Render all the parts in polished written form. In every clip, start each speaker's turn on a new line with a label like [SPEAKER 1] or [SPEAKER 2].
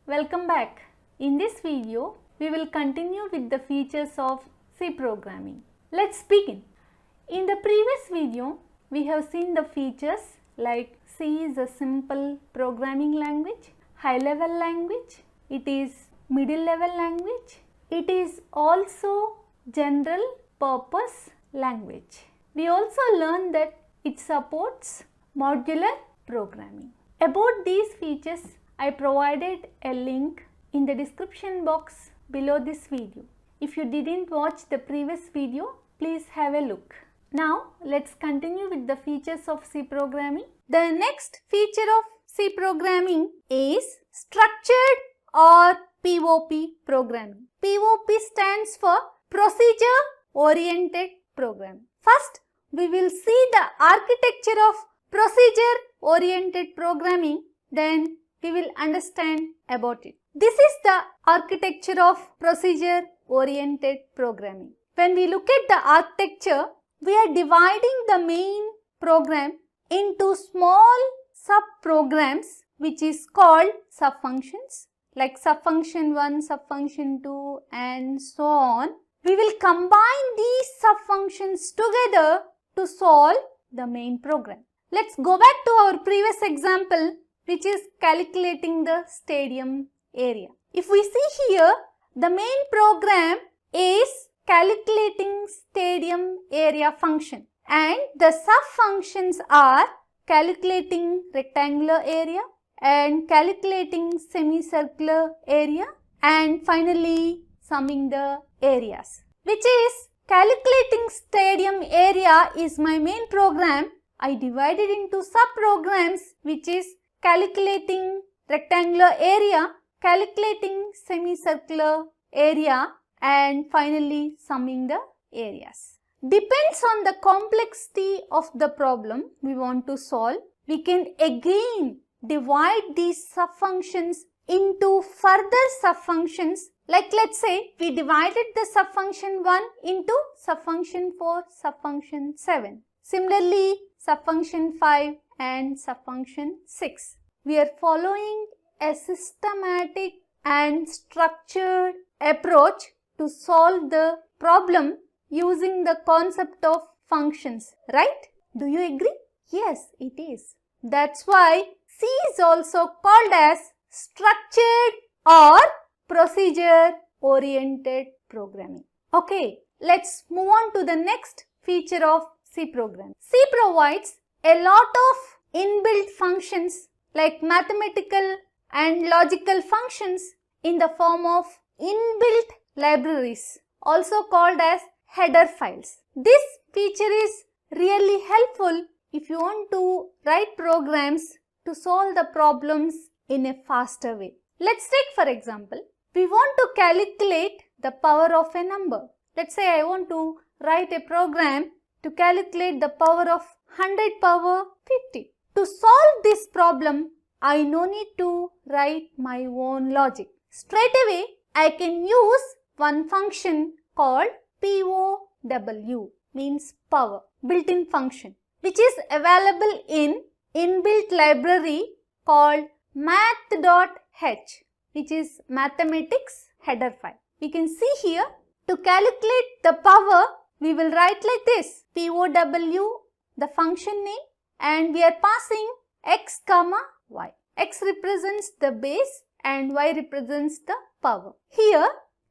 [SPEAKER 1] Welcome back. In this video, we will continue with the features of C programming. Let's begin. In the previous video, we have seen the features like C is a simple programming language, high level language, it is middle level language, it is also general purpose language. We also learned that it supports modular programming. About these features, I provided a link in the description box below this video. If you didn't watch the previous video, please have a look. Now, let's continue with the features of C programming. The next feature of C programming is structured or POP programming. POP stands for Procedure Oriented Programming. First, we will see the architecture of Procedure Oriented Programming, then we will understand about it. This is the architecture of Procedure Oriented Programming. When we look at the architecture, we are dividing the main program into small sub-programs which is called subfunctions, like subfunction 1, subfunction 2 and so on. We will combine these subfunctions together to solve the main program. Let's go back to our previous example, which is calculating the stadium area. If we see here, the main program is calculating stadium area function and the sub-functions are calculating rectangular area and calculating semicircular area and finally summing the areas, which is calculating stadium area is my main program. I divided into sub-programs which is calculating rectangular area, calculating semicircular area and finally summing the areas. Depends on the complexity of the problem we want to solve. We can again divide these subfunctions into further subfunctions. Like let's say we divided the subfunction 1 into subfunction 4, subfunction 7. Similarly, subfunction 5 and subfunction 6. We are following a systematic and structured approach to solve the problem using the concept of functions, right? Do you agree? Yes, it is. That's why C is also called as structured or procedure oriented programming. Okay, let's move on to the next feature of C programming. C provides a lot of inbuilt functions like mathematical and logical functions in the form of inbuilt libraries, also called as header files. This feature is really helpful if you want to write programs to solve the problems in a faster way. Let's take for example, we want to calculate the power of a number. Let's say I want to write a program to calculate the power of 100 power 50. To solve this problem, I no need to write my own logic. Straight away, I can use one function called POW, means power, built-in function, which is available in inbuilt library called math.h, which is mathematics header file. We can see here, to calculate the power, we will write like this, POW, the function name, and we are passing x comma y. X represents the base and y represents the power. Here,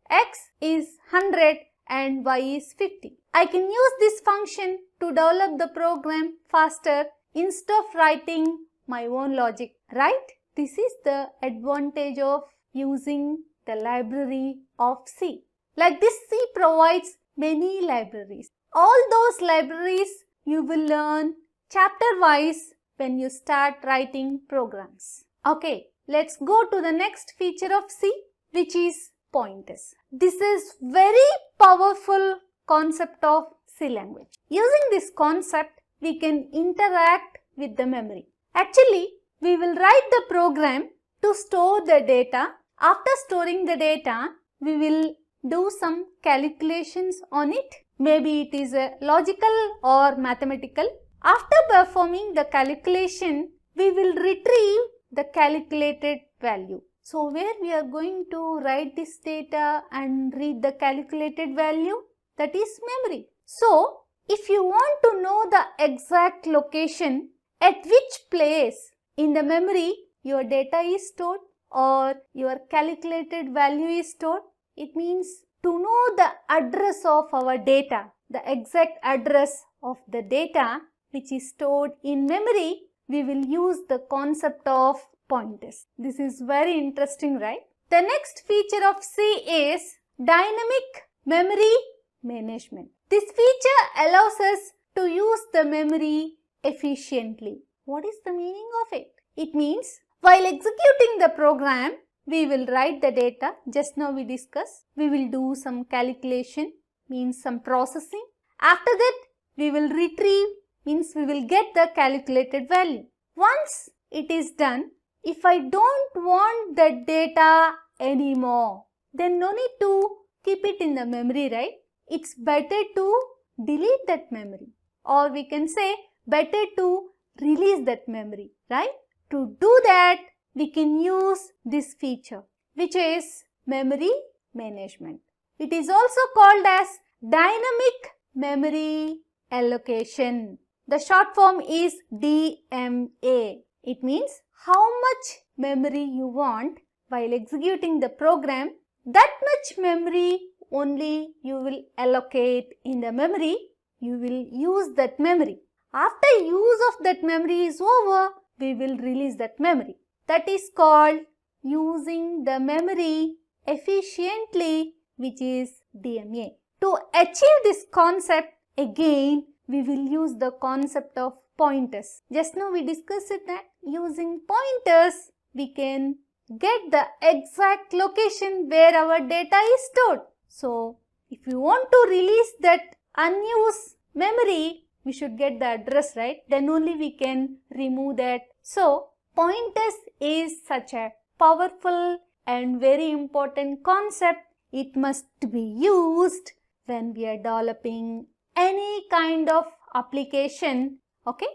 [SPEAKER 1] x is 100 and y is 50. I can use this function to develop the program faster instead of writing my own logic, right? This is the advantage of using the library of C. Like this, C provides many libraries. All those libraries you will learn chapter-wise when you start writing programs. Okay, let's go to the next feature of C, which is pointers. This is very powerful concept of C language. Using this concept, we can interact with the memory. Actually, we will write the program to store the data. After storing the data, we will do some calculations on it. Maybe it is a logical or mathematical. After performing the calculation, we will retrieve the calculated value. So where we are going to write this data and read the calculated value, that is memory. So if you want to know the exact location at which place in the memory your data is stored or your calculated value is stored, it means to know the address of our data, the exact address of the data which is stored in memory, we will use the concept of pointers. This is very interesting, right? The next feature of C is dynamic memory management. This feature allows us to use the memory efficiently. What is the meaning of it? It means while executing the program, we will write the data. Just now we discussed. We will do some calculation, means some processing. After that, we will retrieve, means we will get the calculated value. Once it is done, if I don't want the data anymore, then no need to keep it in the memory, right? It's better to delete that memory, or we can say better to release that memory, right? To do that, we can use this feature, which is memory management. It is also called as dynamic memory allocation. The short form is DMA. It means how much memory you want while executing the program, that much memory only you will allocate in the memory. You will use that memory. After use of that memory is over, we will release that memory. That is called using the memory efficiently, which is DMA. To achieve this concept, again, we will use the concept of pointers. Just now we discussed it that using pointers, we can get the exact location where our data is stored. So, if you want to release that unused memory, we should get the address, right? Then only we can remove that. So, pointers is such a powerful and very important concept. It must be used when we are developing any kind of application. Okay?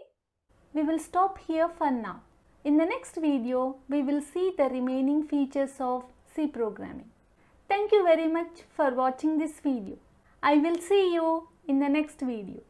[SPEAKER 1] We will stop here for now. In the next video, we will see the remaining features of C programming. Thank you very much for watching this video. I will see you in the next video.